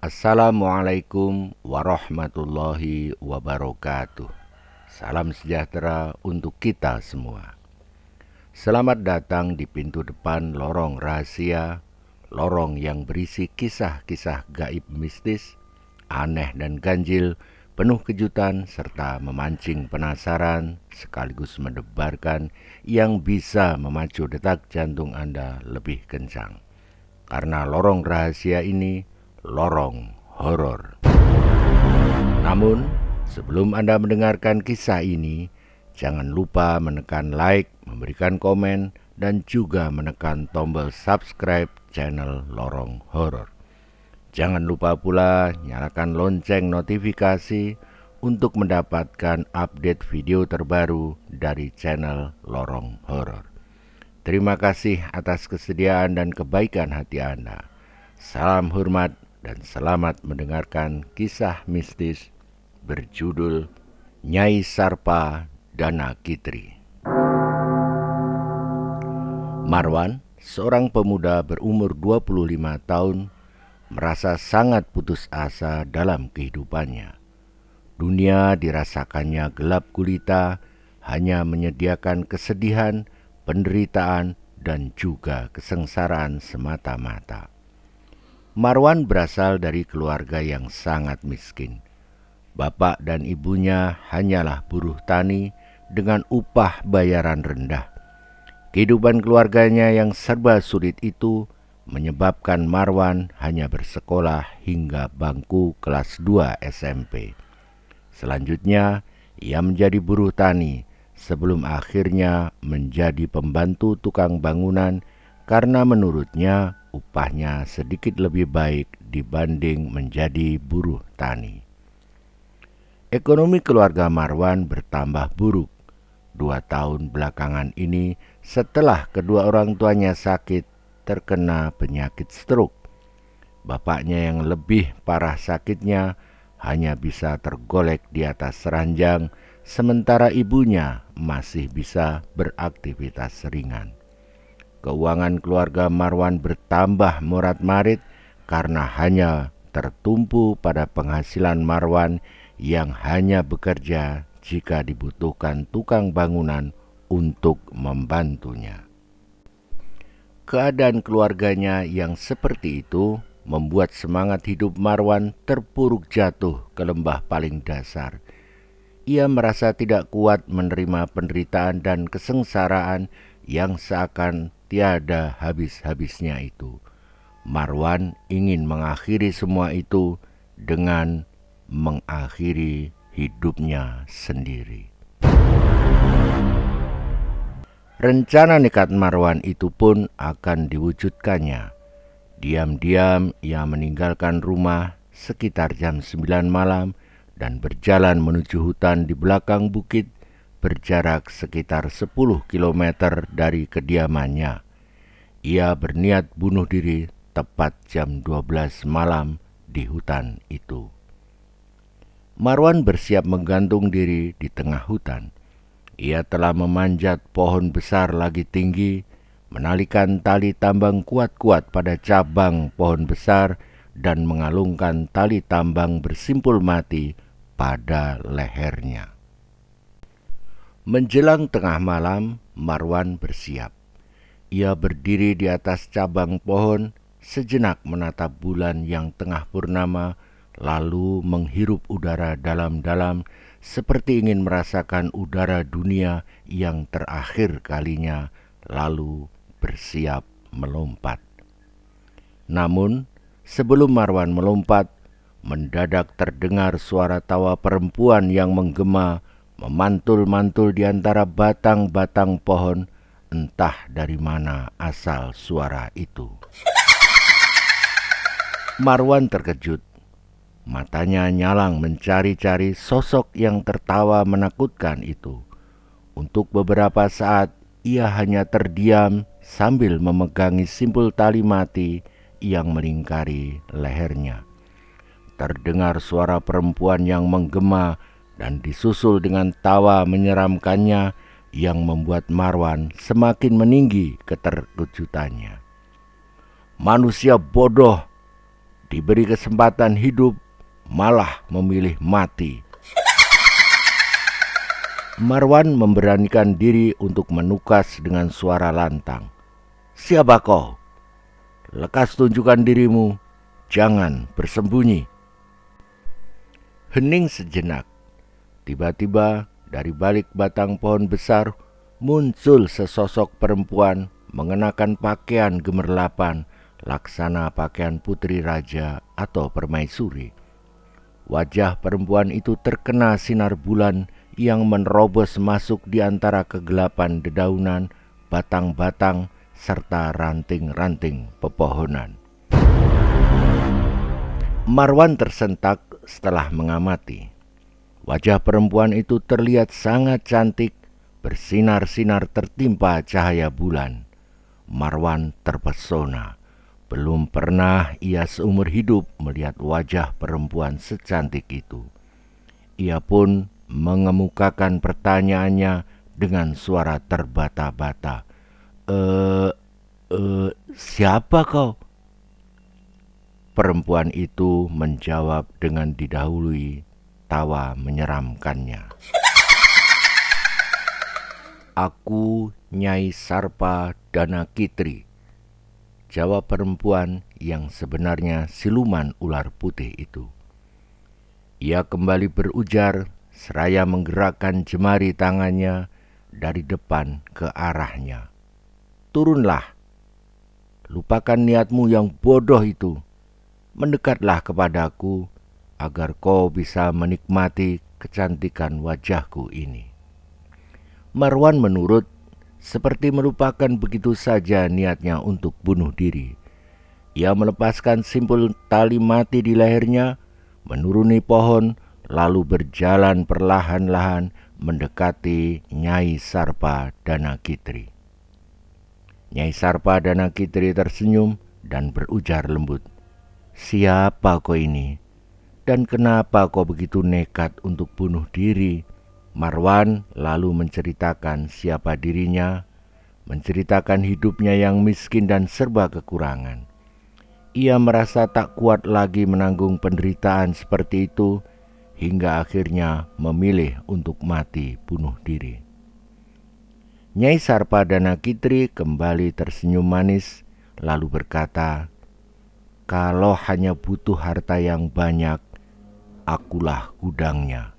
Assalamualaikum warahmatullahi wabarakatuh. Salam sejahtera untuk kita semua. Selamat datang di pintu depan lorong rahasia, lorong yang berisi kisah-kisah gaib mistis, aneh dan ganjil, penuh kejutan serta memancing penasaran sekaligus mendebarkan yang bisa memacu detak jantung Anda lebih kencang. Karena lorong rahasia ini lorong horor. Namun, sebelum Anda mendengarkan kisah ini, jangan lupa menekan like, memberikan komen, dan juga menekan tombol subscribe channel Lorong Horor. Jangan lupa pula nyalakan lonceng notifikasi untuk mendapatkan update video terbaru dari channel Lorong Horor. Terima kasih atas kesediaan dan kebaikan hati Anda. Salam hormat dan selamat mendengarkan kisah mistis berjudul Nyai Sarpa Dana Kitri. Marwan, seorang pemuda berumur 25 tahun, merasa sangat putus asa dalam kehidupannya. Dunia dirasakannya gelap gulita, hanya menyediakan kesedihan, penderitaan, dan juga kesengsaraan semata-mata. Marwan berasal dari keluarga yang sangat miskin. Bapak dan ibunya hanyalah buruh tani dengan upah bayaran rendah. Kehidupan keluarganya yang serba sulit itu menyebabkan Marwan hanya bersekolah hingga bangku kelas 2 SMP. Selanjutnya, ia menjadi buruh tani sebelum akhirnya menjadi pembantu tukang bangunan karena menurutnya upahnya sedikit lebih baik dibanding menjadi buruh tani. Ekonomi keluarga Marwan bertambah buruk 2 tahun belakangan ini setelah kedua orang tuanya sakit terkena penyakit stroke. Bapaknya yang lebih parah sakitnya hanya bisa tergolek di atas ranjang, sementara ibunya masih bisa beraktivitas ringan. Keuangan keluarga Marwan bertambah morat-marit karena hanya tertumpu pada penghasilan Marwan yang hanya bekerja jika dibutuhkan tukang bangunan untuk membantunya. Keadaan keluarganya yang seperti itu membuat semangat hidup Marwan terpuruk jatuh ke lembah paling dasar. Ia merasa tidak kuat menerima penderitaan dan kesengsaraan yang seakan tiada habis-habisnya itu. Marwan ingin mengakhiri semua itu dengan mengakhiri hidupnya sendiri. Rencana nekat Marwan itu pun akan diwujudkannya. Diam-diam ia meninggalkan rumah sekitar jam 9 malam dan berjalan menuju hutan di belakang bukit berjarak sekitar 10 km dari kediamannya. Ia berniat bunuh diri tepat jam 12 malam di hutan itu. Marwan bersiap menggantung diri di tengah hutan. Ia telah memanjat pohon besar lagi tinggi, menalikan tali tambang kuat-kuat pada cabang pohon besar dan mengalungkan tali tambang bersimpul mati pada lehernya. Menjelang tengah malam, Marwan bersiap. Ia berdiri di atas cabang pohon, sejenak menatap bulan yang tengah purnama, lalu menghirup udara dalam-dalam seperti ingin merasakan udara dunia yang terakhir kalinya, lalu bersiap melompat. Namun, sebelum Marwan melompat, mendadak terdengar suara tawa perempuan yang menggema, memantul-mantul di antara batang-batang pohon. Entah dari mana asal suara itu. Marwan terkejut. Matanya nyalang mencari-cari sosok yang tertawa menakutkan itu. Untuk beberapa saat ia hanya terdiam sambil memegangi simpul tali mati yang melingkari lehernya. Terdengar suara perempuan yang menggema dan disusul dengan tawa menyeramkannya yang membuat Marwan semakin meninggi keterkejutannya. "Manusia bodoh, diberi kesempatan hidup malah memilih mati. Marwan memberanikan diri untuk menukas dengan suara lantang. "Siapa kau? Lekas tunjukkan dirimu, jangan bersembunyi." Hening sejenak. Tiba-tiba dari balik batang pohon besar muncul sesosok perempuan mengenakan pakaian gemerlapan laksana pakaian putri raja atau permaisuri. Wajah perempuan itu terkena sinar bulan yang menerobos masuk di antara kegelapan dedaunan, batang-batang, serta ranting-ranting pepohonan. Marwan tersentak setelah mengamati. Wajah perempuan itu terlihat sangat cantik, bersinar-sinar tertimpa cahaya bulan. Marwan terpesona. Belum pernah ia seumur hidup melihat wajah perempuan secantik itu. Ia pun mengemukakan pertanyaannya dengan suara terbata-bata. Siapa kau?" Perempuan itu menjawab dengan didahului tawa menyeramkannya. "Aku Nyai Sarpa Danakitri," jawab perempuan yang sebenarnya siluman ular putih itu. Ia kembali berujar seraya menggerakkan jemari tangannya dari depan ke arahnya. "Turunlah, lupakan niatmu yang bodoh itu. Mendekatlah kepadaku agar kau bisa menikmati kecantikan wajahku ini." Marwan menurut, seperti melupakan begitu saja niatnya untuk bunuh diri. Ia melepaskan simpul tali mati di lehernya, menuruni pohon, lalu berjalan perlahan-lahan mendekati Nyai Sarpa Danakitri. Nyai Sarpa Danakitri tersenyum dan berujar lembut, "Siapa kau ini? Dan kenapa kau begitu nekat untuk bunuh diri?" Marwan lalu menceritakan siapa dirinya, menceritakan hidupnya yang miskin dan serba kekurangan. Ia merasa tak kuat lagi menanggung penderitaan seperti itu, hingga akhirnya memilih untuk mati bunuh diri. Nyai Sarpa Danakitri kembali tersenyum manis, lalu berkata, "Kalau hanya butuh harta yang banyak, akulah gudangnya.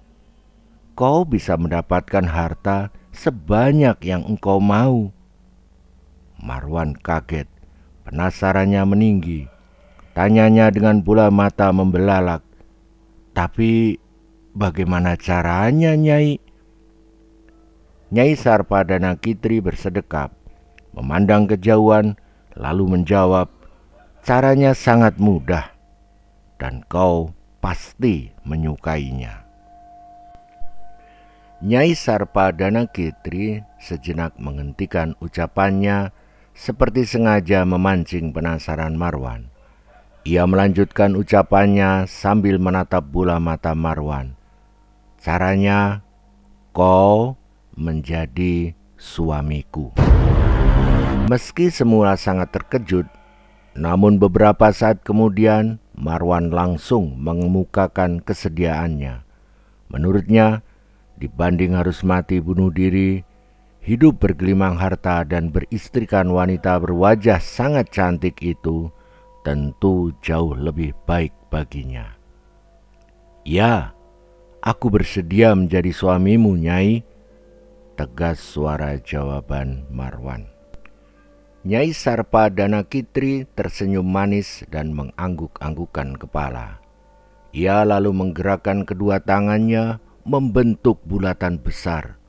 Kau bisa mendapatkan harta sebanyak yang engkau mau." Marwan kaget, penasarannya meninggi. Tanyanya dengan bola mata membelalak, "Tapi bagaimana caranya, Nyai?" Nyai Sarpa Danakitri bersedekap, memandang kejauhan, lalu menjawab, "Caranya sangat mudah, dan kau pasti menyukainya." Nyai Sarpa Danakitri sejenak menghentikan ucapannya, seperti sengaja memancing penasaran Marwan. Ia melanjutkan ucapannya sambil menatap bola mata Marwan. "Caranya, kau menjadi suamiku." Meski semula sangat terkejut, namun beberapa saat kemudian Marwan langsung mengemukakan kesediaannya. Menurutnya, dibanding harus mati bunuh diri, hidup bergelimang harta dan beristrikan wanita berwajah sangat cantik itu tentu jauh lebih baik baginya. "Ya, aku bersedia menjadi suamimu, Nyai," tegas suara jawaban Marwan. Nyai Sarpa Danakitri tersenyum manis dan mengangguk-anggukkan kepala. Ia lalu menggerakkan kedua tangannya membentuk bulatan besar.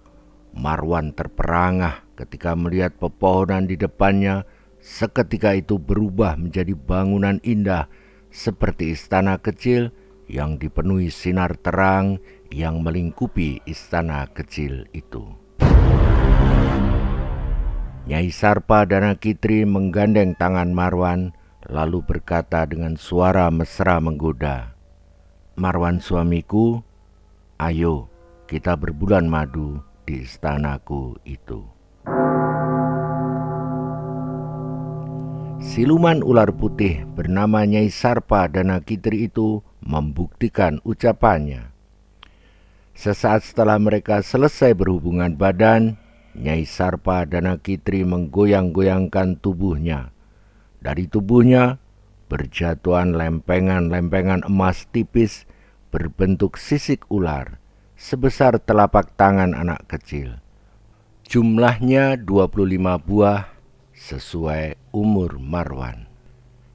Marwan terperangah ketika melihat pepohonan di depannya seketika itu berubah menjadi bangunan indah seperti istana kecil yang dipenuhi sinar terang yang melingkupi istana kecil itu. Nyai Sarpa Danakitri menggandeng tangan Marwan lalu berkata dengan suara mesra menggoda, "Marwan suamiku, ayo kita berbulan madu di istanaku itu." Siluman ular putih bernama Nyai Sarpa Danakitri itu membuktikan ucapannya. Sesaat setelah mereka selesai berhubungan badan, Nyai Sarpa Danakitri menggoyang-goyangkan tubuhnya. Dari tubuhnya berjatuhan lempengan-lempengan emas tipis berbentuk sisik ular sebesar telapak tangan anak kecil. Jumlahnya 25 buah sesuai umur Marwan.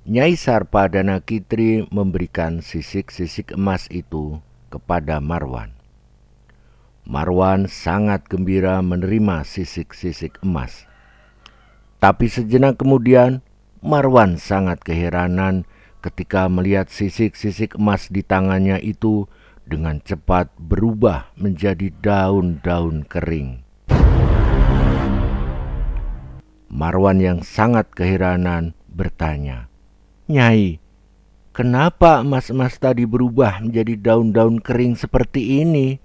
Nyai Sarpa Danakitri memberikan sisik-sisik emas itu kepada Marwan. Marwan sangat gembira menerima sisik-sisik emas. Tapi sejenak kemudian Marwan sangat keheranan ketika melihat sisik-sisik emas di tangannya itu dengan cepat berubah menjadi daun-daun kering. Marwan yang sangat keheranan bertanya, "Nyai, kenapa emas-emas tadi berubah menjadi daun-daun kering seperti ini?"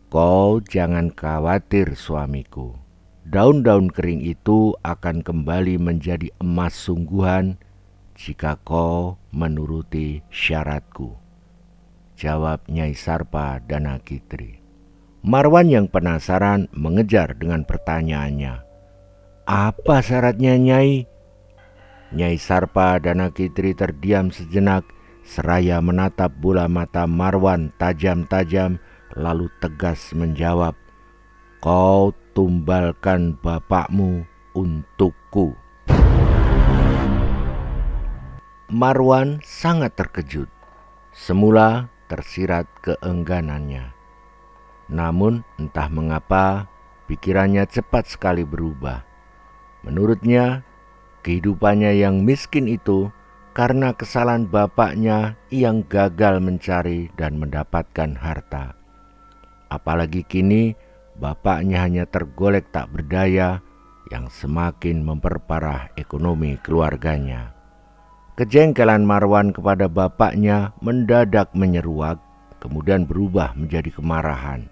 "Kau jangan khawatir suamiku. Daun-daun kering itu akan kembali menjadi emas sungguhan jika kau menuruti syaratku," jawab Nyai Sarpa Danakitri. Marwan yang penasaran mengejar dengan pertanyaannya, "Apa syaratnya, Nyai?" Nyai Sarpa Danakitri terdiam sejenak seraya menatap bola mata Marwan tajam-tajam, lalu tegas menjawab, "Kau tumbalkan bapakmu untukku." Marwan sangat terkejut. Semula tersirat keengganannya. Namun entah mengapa pikirannya cepat sekali berubah. Menurutnya, kehidupannya yang miskin itu karena kesalahan bapaknya yang gagal mencari dan mendapatkan harta. Apalagi kini bapaknya hanya tergolek tak berdaya yang semakin memperparah ekonomi keluarganya. Kejengkelan Marwan kepada bapaknya mendadak menyeruak, kemudian berubah menjadi kemarahan.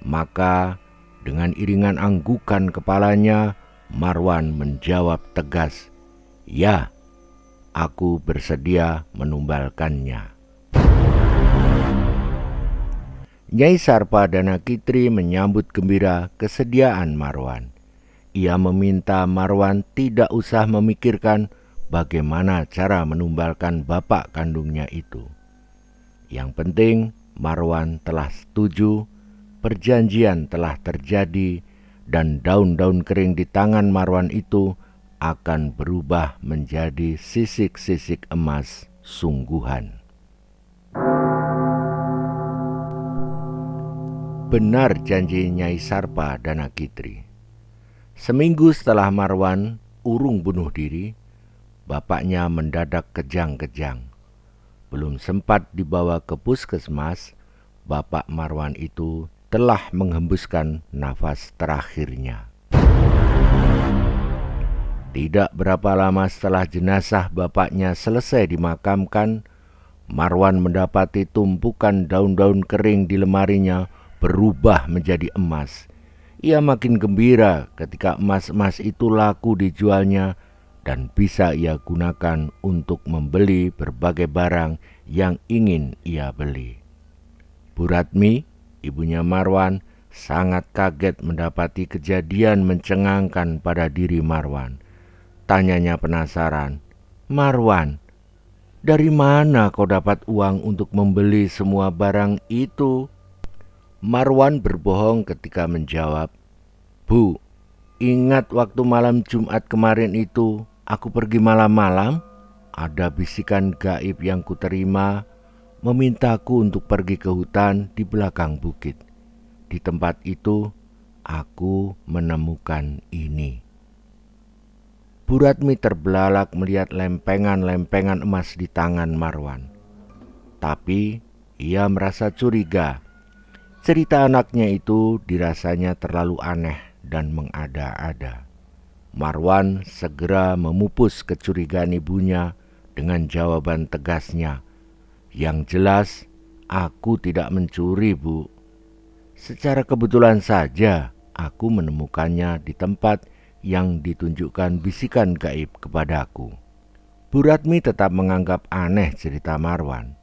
Maka dengan iringan anggukan kepalanya, Marwan menjawab tegas, "Ya, aku bersedia menumbalkannya." Nyai Sarpa Danakitri menyambut gembira kesediaan Marwan. Ia meminta Marwan tidak usah memikirkan bagaimana cara menumbalkan bapak kandungnya itu. Yang penting Marwan telah setuju, perjanjian telah terjadi, dan daun-daun kering di tangan Marwan itu akan berubah menjadi sisik-sisik emas sungguhan. Benar janji Nyai Sarpa Danakitri. Seminggu setelah Marwan urung bunuh diri, bapaknya mendadak kejang-kejang. Belum sempat dibawa ke puskesmas, bapak Marwan itu telah menghembuskan nafas terakhirnya. Tidak berapa lama setelah jenazah bapaknya selesai dimakamkan, Marwan mendapati tumpukan daun-daun kering di lemarinya berubah menjadi emas. Ia makin gembira ketika emas-emas itu laku dijualnya dan bisa ia gunakan untuk membeli berbagai barang yang ingin ia beli. Bu Ratmi, ibunya Marwan, sangat kaget mendapati kejadian mencengangkan pada diri Marwan. Tanyanya penasaran, "Marwan, dari mana kau dapat uang untuk membeli semua barang itu?" Marwan berbohong ketika menjawab, "Bu, ingat waktu malam Jumat kemarin itu aku pergi malam-malam? Ada bisikan gaib yang kuterima memintaku untuk pergi ke hutan di belakang bukit. Di tempat itu aku menemukan ini." Bu Ratmi terbelalak melihat lempengan-lempengan emas di tangan Marwan. Tapi ia merasa curiga. Cerita anaknya itu dirasanya terlalu aneh dan mengada-ada. Marwan segera memupus kecurigaan ibunya dengan jawaban tegasnya, "Yang jelas, aku tidak mencuri, Bu. Secara kebetulan saja aku menemukannya di tempat yang ditunjukkan bisikan gaib kepadaku." Bu Ratmi tetap menganggap aneh cerita Marwan.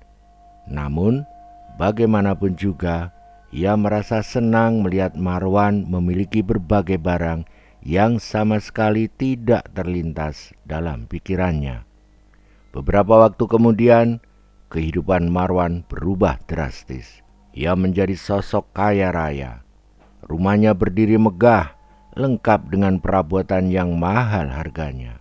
Namun, bagaimanapun juga, ia merasa senang melihat Marwan memiliki berbagai barang yang sama sekali tidak terlintas dalam pikirannya. Beberapa waktu kemudian, kehidupan Marwan berubah drastis. Ia menjadi sosok kaya raya. Rumahnya berdiri megah, lengkap dengan perabotan yang mahal harganya.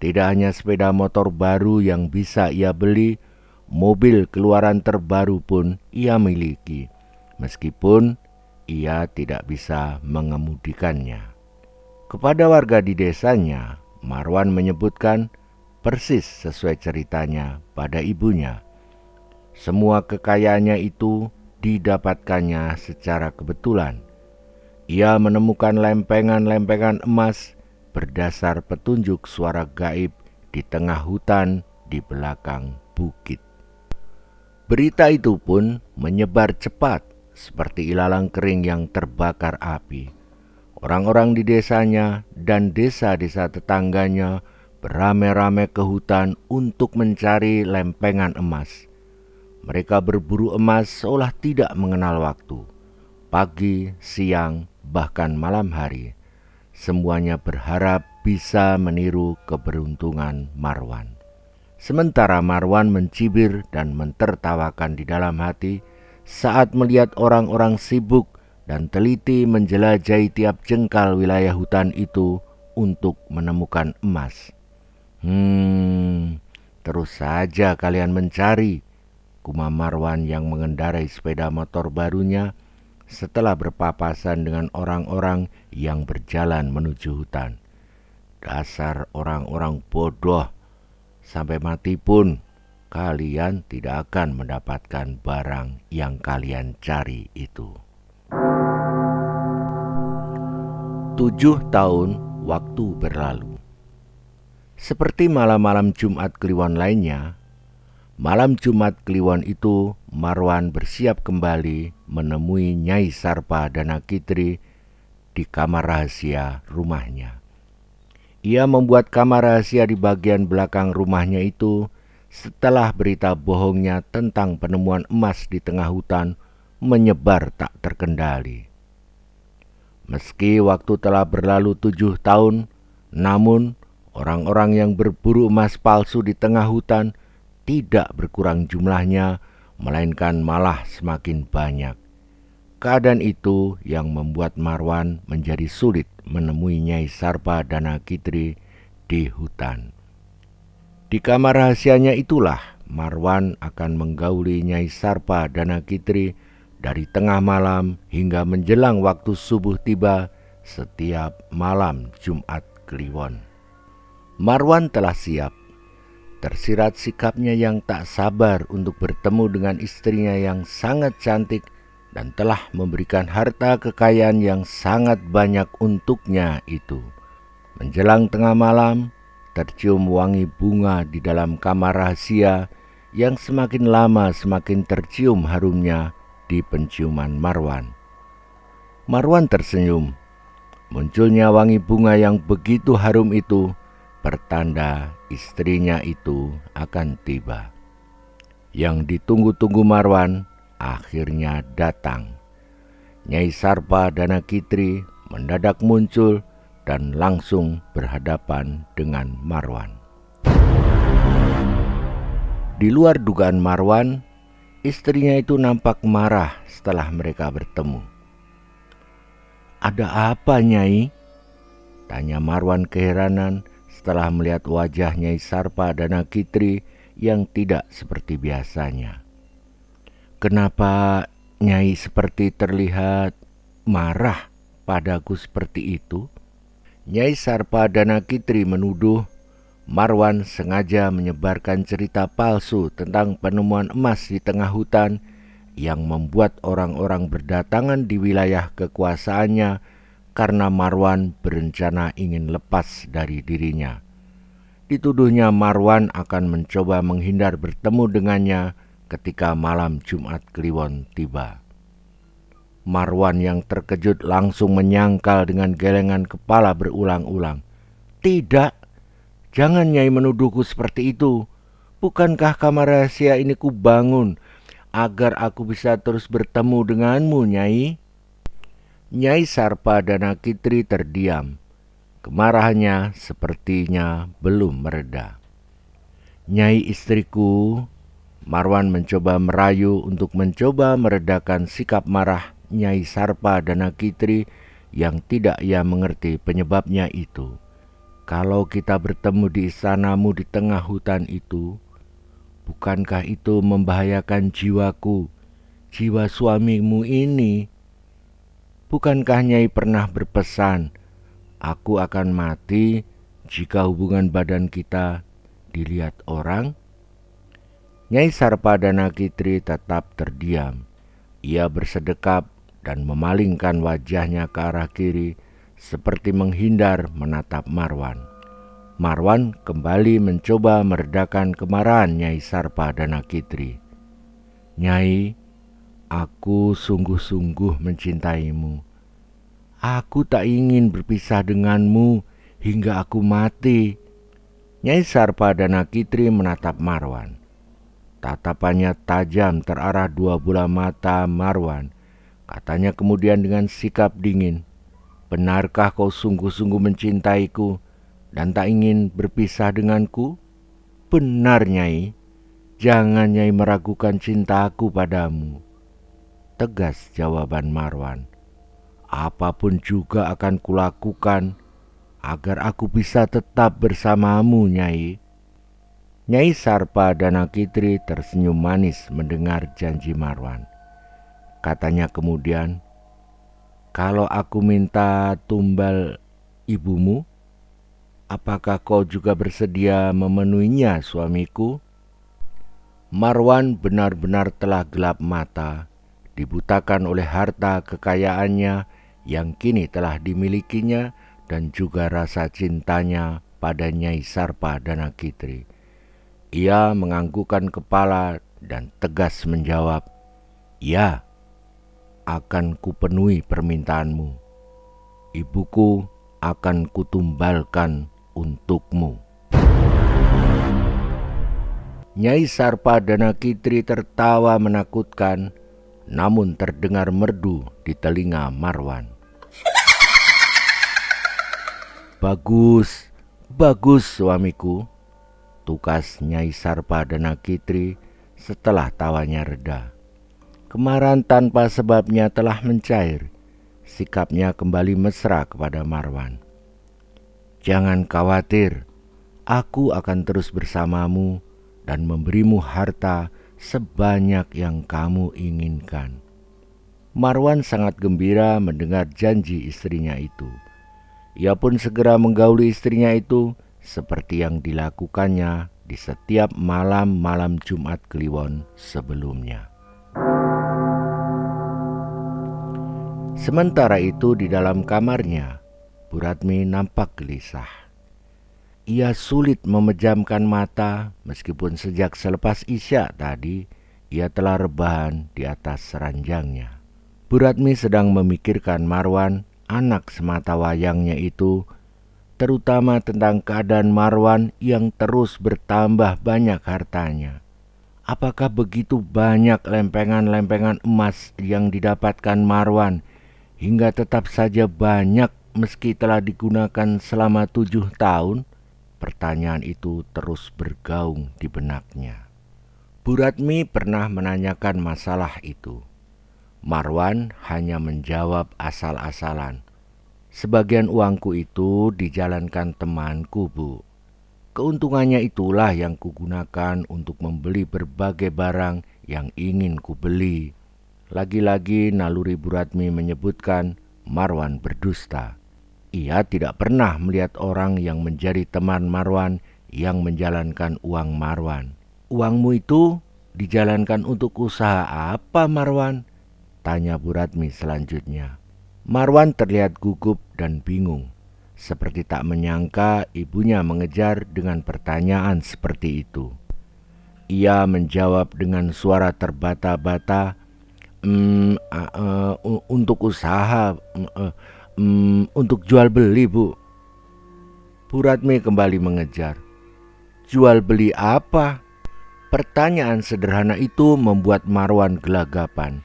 Tidak hanya sepeda motor baru yang bisa ia beli, mobil keluaran terbaru pun ia miliki, meskipun ia tidak bisa mengemudikannya. Kepada warga di desanya, Marwan menyebutkan persis sesuai ceritanya pada ibunya. Semua kekayaannya itu didapatkannya secara kebetulan. Ia menemukan lempengan-lempengan emas berdasar petunjuk suara gaib di tengah hutan di belakang bukit. Berita itu pun menyebar cepat seperti ilalang kering yang terbakar api. Orang-orang di desanya dan desa-desa tetangganya beramai-ramai ke hutan untuk mencari lempengan emas. Mereka berburu emas seolah tidak mengenal waktu. Pagi, siang, bahkan malam hari. Semuanya berharap bisa meniru keberuntungan Marwan. Sementara Marwan mencibir dan mentertawakan di dalam hati saat melihat orang-orang sibuk dan teliti menjelajahi tiap jengkal wilayah hutan itu untuk menemukan emas. Terus saja kalian mencari, gumam Marwan yang mengendarai sepeda motor barunya setelah berpapasan dengan orang-orang yang berjalan menuju hutan. Dasar orang-orang bodoh, sampai mati pun kalian tidak akan mendapatkan barang yang kalian cari itu. 7 tahun waktu berlalu. Seperti malam-malam Jumat Kliwon lainnya, malam Jumat Kliwon itu Marwan bersiap kembali menemui Nyai Sarpa Danakitri di kamar rahasia rumahnya. Ia membuat kamar rahasia di bagian belakang rumahnya itu setelah berita bohongnya tentang penemuan emas di tengah hutan menyebar tak terkendali. Meski waktu telah berlalu 7 tahun, namun orang-orang yang berburu emas palsu di tengah hutan tidak berkurang jumlahnya, melainkan malah semakin banyak. Keadaan itu yang membuat Marwan menjadi sulit menemui Nyai Sarpa Danakitri di hutan. Di kamar rahasianya itulah Marwan akan menggauli Nyai Sarpa Danakitri dari tengah malam hingga menjelang waktu subuh tiba setiap malam Jumat Kliwon. Marwan telah siap. Tersirat sikapnya yang tak sabar untuk bertemu dengan istrinya yang sangat cantik dan telah memberikan harta kekayaan yang sangat banyak untuknya itu. Menjelang tengah malam, tercium wangi bunga di dalam kamar rahasia yang semakin lama semakin tercium harumnya di penciuman Marwan. Marwan tersenyum. Munculnya wangi bunga yang begitu harum itu pertanda istrinya itu akan tiba. Yang ditunggu-tunggu Marwan akhirnya datang. Nyai Sarpa Danakitri mendadak muncul dan langsung berhadapan dengan Marwan. Di luar dugaan Marwan, istrinya itu nampak marah setelah mereka bertemu. "Ada apa, Nyai?" tanya Marwan keheranan setelah melihat wajah Nyai Sarpa Danakitri yang tidak seperti biasanya. "Kenapa Nyai seperti terlihat marah padaku seperti itu?" Nyai Sarpa Danakitri menuduh Marwan sengaja menyebarkan cerita palsu tentang penemuan emas di tengah hutan yang membuat orang-orang berdatangan di wilayah kekuasaannya karena Marwan berencana ingin lepas dari dirinya. Dituduhnya Marwan akan mencoba menghindar bertemu dengannya ketika malam Jumat Kliwon tiba. Marwan yang terkejut langsung menyangkal dengan gelengan kepala berulang-ulang. "Tidak, Jangan Nyai menuduhku seperti itu. Bukankah kamar rahasia ini kubangun agar aku bisa terus bertemu denganmu, Nyai? Nyai Sarpadanakitri terdiam. Kemarahannya sepertinya belum mereda. Nyai istriku, Marwan mencoba merayu untuk mencoba meredakan sikap marah Nyai Sarpadanakitri yang tidak ia mengerti penyebabnya itu. Kalau kita bertemu di istanamu di tengah hutan itu, bukankah itu membahayakan jiwaku, jiwa suamimu ini? Bukankah Nyai pernah berpesan, aku akan mati jika hubungan badan kita dilihat orang? Nyai Sarpadanakitri tetap terdiam. Ia bersedekap dan memalingkan wajahnya ke arah kiri seperti menghindar menatap Marwan. Marwan kembali mencoba meredakan kemarahan Nyai Sarpadanakitri. Nyai, aku sungguh-sungguh mencintaimu. Aku tak ingin berpisah denganmu hingga aku mati. Nyai Sarpadanakitri menatap Marwan. Tatapannya tajam terarah dua bola mata Marwan. Katanya kemudian dengan sikap dingin, benarkah kau sungguh-sungguh mencintaiku dan tak ingin berpisah denganku? Benar, Nyai. Jangan Nyai meragukan cintaku padamu. Tegas jawaban Marwan. Apapun juga akan kulakukan agar aku bisa tetap bersamamu, Nyai. Nyai Sarpadanakitri tersenyum manis mendengar janji Marwan. Katanya kemudian, kalau aku minta tumbal ibumu, apakah kau juga bersedia memenuhinya, suamiku? Marwan benar-benar telah gelap mata, dibutakan oleh harta kekayaannya yang kini telah dimilikinya dan juga rasa cintanya pada Nyai Sarpadanakitri. Ia menganggukkan kepala dan tegas menjawab, "Ya, akan kupenuhi permintaanmu. Ibuku akan kutumbalkan untukmu." Nyai Sarpadanakitri tertawa menakutkan, namun terdengar merdu di telinga Marwan. Bagus, bagus suamiku, tukas Nyai Sarpadanakitri setelah tawanya reda. Kemarahan tanpa sebabnya telah mencair. Sikapnya kembali mesra kepada Marwan. Jangan khawatir, aku akan terus bersamamu dan memberimu harta sebanyak yang kamu inginkan. Marwan sangat gembira mendengar janji istrinya itu. Ia pun segera menggauli istrinya itu seperti yang dilakukannya di setiap malam-malam Jumat Kliwon sebelumnya. Sementara itu di dalam kamarnya, Bu Ratmi nampak gelisah. Ia sulit memejamkan mata meskipun sejak selepas Isya tadi ia telah rebahan di atas ranjangnya. Bu Ratmi sedang memikirkan Marwan, anak semata wayangnya itu, terutama tentang keadaan Marwan yang terus bertambah banyak hartanya. Apakah begitu banyak lempengan-lempengan emas yang didapatkan Marwan hingga tetap saja banyak meski telah digunakan selama 7 tahun? Pertanyaan itu terus bergaung di benaknya. Bu Ratmi pernah menanyakan masalah itu. Marwan hanya menjawab asal-asalan. Sebagian uangku itu dijalankan temanku, Bu. Keuntungannya itulah yang kugunakan untuk membeli berbagai barang yang ingin kubeli. Lagi-lagi naluri Bu Ratmi menyebutkan Marwan berdusta. Ia tidak pernah melihat orang yang menjadi teman Marwan yang menjalankan uang Marwan. Uangmu itu dijalankan untuk usaha apa, Marwan? Tanya Bu Ratmi selanjutnya. Marwan terlihat gugup dan bingung, seperti tak menyangka ibunya mengejar dengan pertanyaan seperti itu. Ia menjawab dengan suara terbata-bata, untuk usaha, untuk jual beli, Bu. Bu Ratmi kembali mengejar. Jual beli apa? Pertanyaan sederhana itu membuat Marwan gelagapan.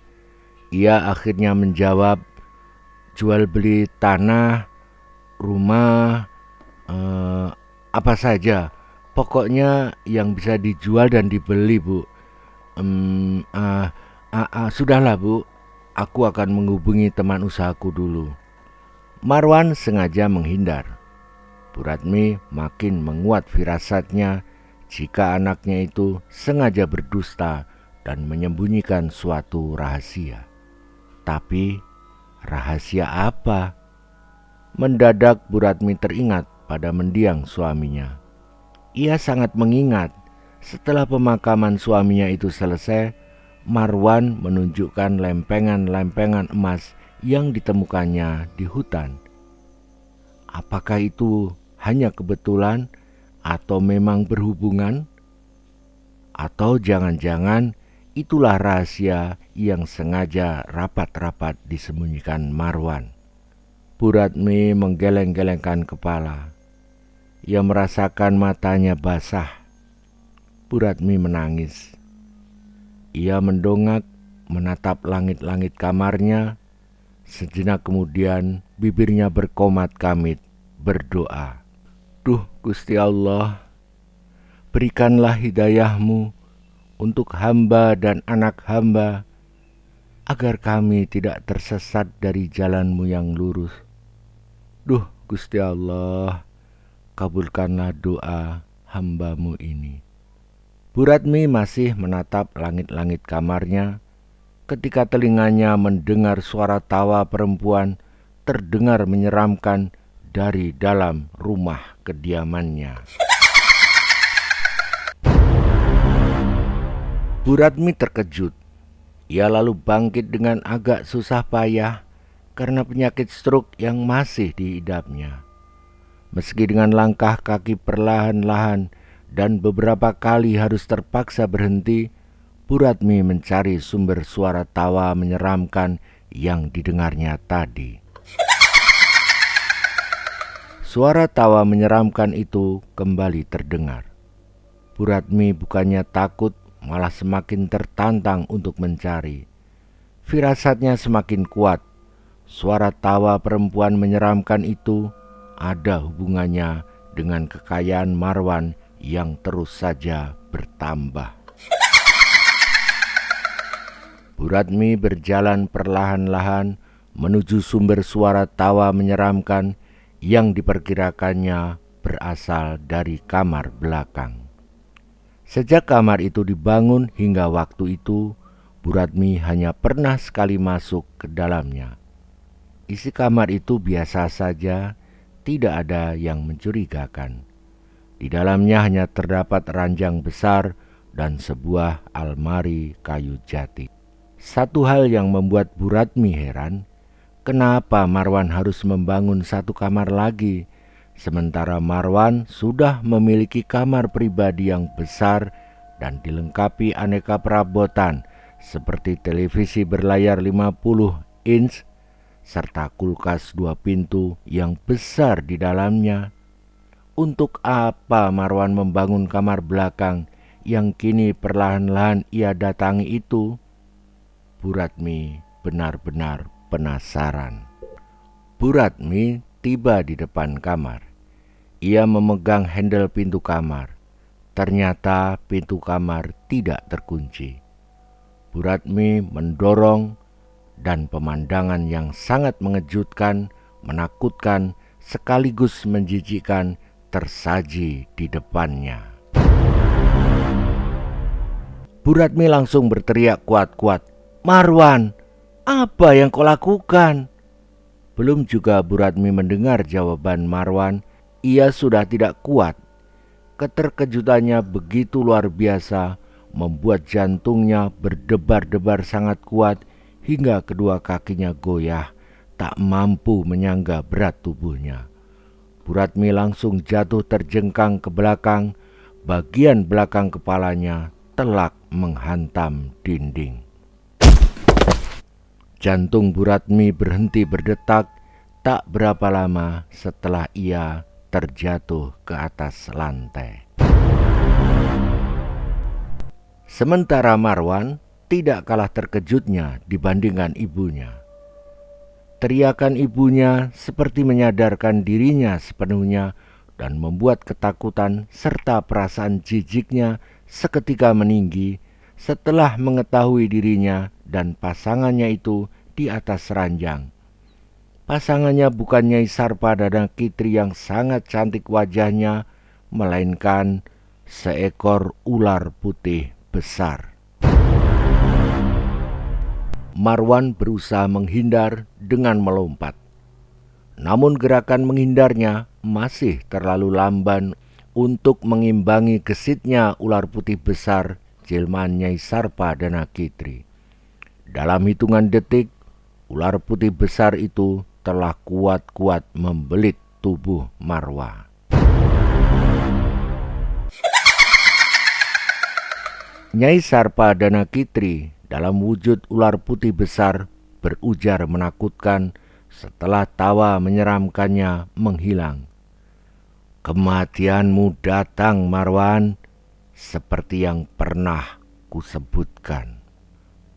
Ia akhirnya menjawab, jual beli tanah, rumah, apa saja. Pokoknya yang bisa dijual dan dibeli, Bu. Sudahlah, Bu. Aku akan menghubungi teman usahaku dulu. Marwan sengaja menghindar. Bu Ratmi makin menguat firasatnya jika anaknya itu sengaja berdusta dan menyembunyikan suatu rahasia. Tapi rahasia apa? Mendadak Bu Ratmi teringat pada mendiang suaminya. Ia sangat mengingat setelah pemakaman suaminya itu selesai, Marwan menunjukkan lempengan-lempengan emas yang ditemukannya di hutan. Apakah itu hanya kebetulan atau memang berhubungan? Atau jangan-jangan itulah rahasia yang sengaja rapat-rapat disembunyikan Marwan. Bu Ratmi menggeleng-gelengkan kepala. Ia merasakan matanya basah. Bu Ratmi menangis. Ia mendongak menatap langit-langit kamarnya. Sejenak kemudian bibirnya berkomat kamit berdoa. Duh Gusti Allah, berikanlah hidayahmu untuk hamba dan anak hamba, agar kami tidak tersesat dari jalanmu yang lurus. Duh Gusti Allah, kabulkanlah doa hambamu ini. Bu Ratmi masih menatap langit-langit kamarnya ketika telinganya mendengar suara tawa perempuan terdengar menyeramkan dari dalam rumah kediamannya. Bu Ratmi terkejut. Ia lalu bangkit dengan agak susah payah karena penyakit stroke yang masih diidapnya. Meski dengan langkah kaki perlahan-lahan dan beberapa kali harus terpaksa berhenti, Bu Ratmi mencari sumber suara tawa menyeramkan yang didengarnya tadi. Suara tawa menyeramkan itu kembali terdengar. Bu Ratmi bukannya takut, malah semakin tertantang untuk mencari. Firasatnya semakin kuat. Suara tawa perempuan menyeramkan itu ada hubungannya dengan kekayaan Marwan yang terus saja bertambah. Bu Ratmi berjalan perlahan-lahan menuju sumber suara tawa menyeramkan yang diperkirakannya berasal dari kamar belakang. Sejak kamar itu dibangun hingga waktu itu, Bu Ratmi hanya pernah sekali masuk ke dalamnya. Isi kamar itu biasa saja, tidak ada yang mencurigakan. Di dalamnya hanya terdapat ranjang besar dan sebuah almari kayu jati. Satu hal yang membuat Bu Ratmi heran, kenapa Marwan harus membangun satu kamar lagi, sementara Marwan sudah memiliki kamar pribadi yang besar dan dilengkapi aneka perabotan seperti televisi berlayar 50 inch, serta kulkas 2 pintu yang besar di dalamnya. Untuk apa Marwan membangun kamar belakang yang kini perlahan-lahan ia datangi itu? Bu Ratmi benar-benar penasaran. Bu Ratmi tiba di depan kamar. Ia memegang handle pintu kamar. Ternyata pintu kamar tidak terkunci. Bu Ratmi mendorong dan pemandangan yang sangat mengejutkan, menakutkan, sekaligus menjijikkan tersaji di depannya. Bu Ratmi langsung berteriak kuat-kuat, "Marwan, apa yang kau lakukan?" Belum juga Bu Ratmi mendengar jawaban Marwan, ia sudah tidak kuat. Keterkejutannya begitu luar biasa, membuat jantungnya berdebar-debar sangat kuat, hingga kedua kakinya goyah, tak mampu menyangga berat tubuhnya. Bu Ratmi langsung jatuh terjengkang ke belakang, bagian belakang kepalanya telak menghantam dinding. Jantung Bu Ratmi berhenti berdetak tak berapa lama setelah ia terjatuh ke atas lantai. Sementara Marwan tidak kalah terkejutnya dibandingkan ibunya. Teriakan ibunya seperti menyadarkan dirinya sepenuhnya dan membuat ketakutan serta perasaan jijiknya seketika meninggi setelah mengetahui dirinya dan pasangannya itu di atas ranjang. Pasangannya bukan Nyai Sarpadana Kitri yang sangat cantik wajahnya, melainkan seekor ular putih besar. Marwan berusaha menghindar dengan melompat. Namun gerakan menghindarnya masih terlalu lamban untuk mengimbangi gesitnya ular putih besar jelmaan Nyai Sarpadana Kitri. Dalam hitungan detik, ular putih besar itu telah kuat-kuat membelit tubuh Marwan. Nyai Sarpadana Kitri dalam wujud ular putih besar berujar menakutkan setelah tawa menyeramkannya menghilang. Kematianmu datang, Marwan, seperti yang pernah kusebutkan.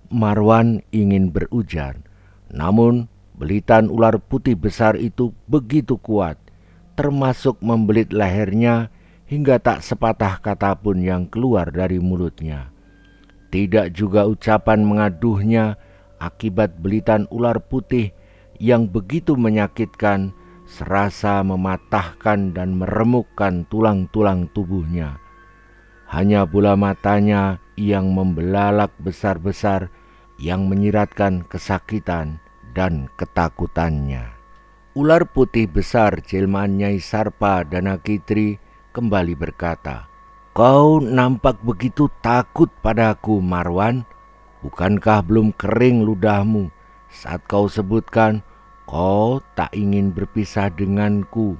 Marwan ingin berujar, namun belitan ular putih besar itu begitu kuat, termasuk membelit lehernya hingga tak sepatah kata pun yang keluar dari mulutnya. Tidak juga ucapan mengaduhnya akibat belitan ular putih yang begitu menyakitkan, serasa mematahkan dan meremukkan tulang-tulang tubuhnya. Hanya bola matanya yang membelalak besar-besar yang menyiratkan kesakitan dan ketakutannya. Ular putih besar jelmaan Nyai Sarpadana Kitri kembali berkata, "Kau nampak begitu takut padaku, Marwan. Bukankah belum kering ludahmu saat kau sebutkan kau tak ingin berpisah denganku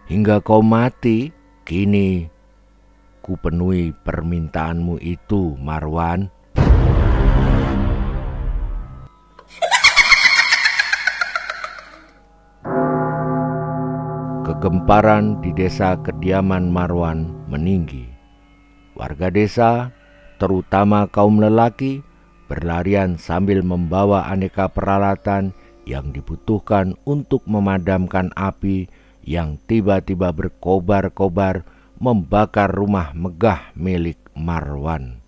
hingga kau mati? Kini ku penuhi permintaanmu itu, Marwan." Kegemparan di desa kediaman Marwan meninggi. Warga desa, terutama kaum lelaki, berlarian sambil membawa aneka peralatan yang dibutuhkan untuk memadamkan api yang tiba-tiba berkobar-kobar membakar rumah megah milik Marwan.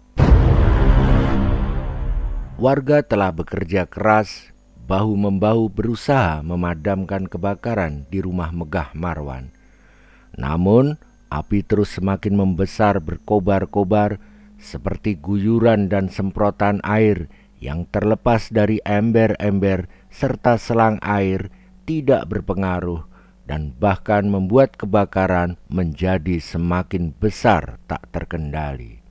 Warga telah bekerja keras bahu-membahu berusaha memadamkan kebakaran di rumah megah Marwan. Namun, api terus semakin membesar berkobar-kobar seperti guyuran dan semprotan air yang terlepas dari ember-ember serta selang air tidak berpengaruh dan bahkan membuat kebakaran menjadi semakin besar tak terkendali.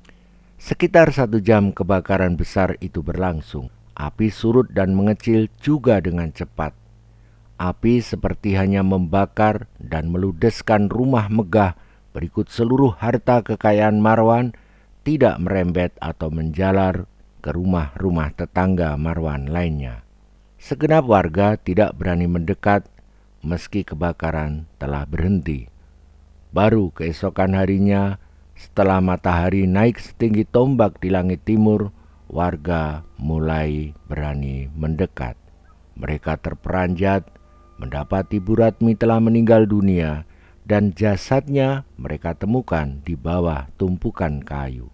Sekitar 1 jam kebakaran besar itu berlangsung. Api surut dan mengecil juga dengan cepat. Api seperti hanya membakar dan meludeskan rumah megah berikut seluruh harta kekayaan Marwan, tidak merembet atau menjalar ke rumah-rumah tetangga Marwan lainnya. Segenap warga tidak berani mendekat meski kebakaran telah berhenti. Baru keesokan harinya, setelah matahari naik setinggi tombak di langit timur, warga mulai berani mendekat. Mereka terperanjat mendapati Bu Ratmi telah meninggal dunia dan jasadnya mereka temukan di bawah tumpukan kayu.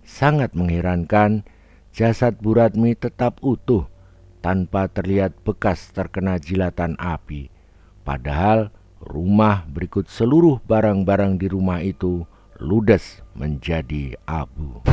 Sangat mengherankan, jasad Bu Ratmi tetap utuh tanpa terlihat bekas terkena jilatan api. Padahal rumah berikut seluruh barang-barang di rumah itu ludes menjadi abu.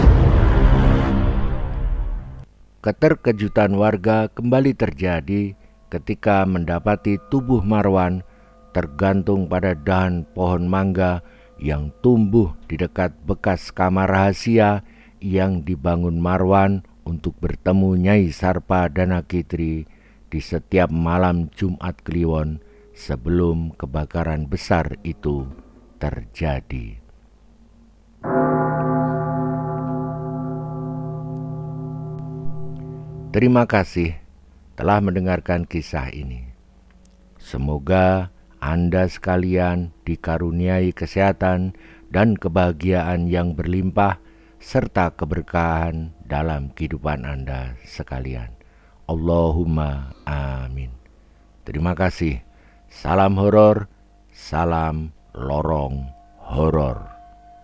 Keterkejutan warga kembali terjadi ketika mendapati tubuh Marwan tergantung pada dahan pohon mangga yang tumbuh di dekat bekas kamar rahasia yang dibangun Marwan untuk bertemu Nyai Sarpadana Kitri di setiap malam Jumat Kliwon sebelum kebakaran besar itu terjadi. Terima kasih telah mendengarkan kisah ini. Semoga Anda sekalian dikaruniai kesehatan dan kebahagiaan yang berlimpah, serta keberkahan dalam kehidupan Anda sekalian. Allahumma amin. Terima kasih. Salam horor, salam lorong horor.